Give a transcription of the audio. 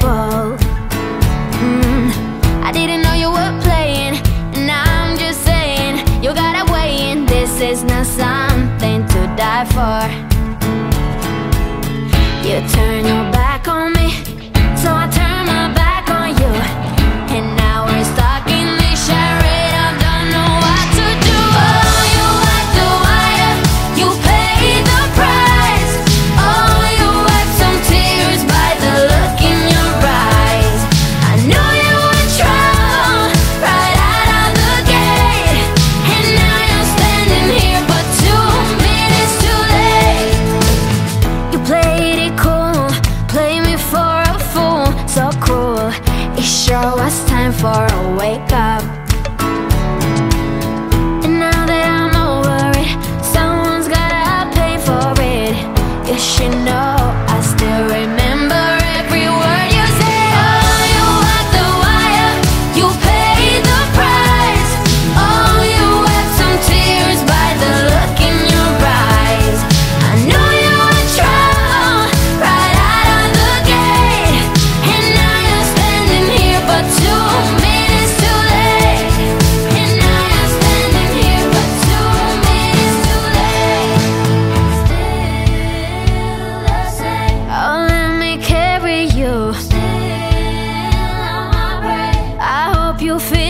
couple. I didn't know you were playing, and I'm just saying, you gotta weigh in. This is not something to die for. You turn your back on me, so I turn my back on you. And now we're stuck in this charade. I don't know what to do. Oh, you like the wire, you pay the price. Oh, you wipe some tears by the look in your eyes. I know you were trouble right out of the gate, and now you're standing here, but 2 minutes too late. You played it cool, play me for a fool, so cruel. It sure was time for a wake up. And now that I'm over it, someone's gotta pay for it. You should know I still remember every word you say. Oh, you walk the wire, you pay the price. Oh, you wept some tears by the look in your eyes. I know you were trouble right out of the gate, and now you're standing here, but 2 minutes too late. And now you're standing here, but 2 minutes too late. Still the same. Oh, let me carry you. Still on my brain. I hope you feel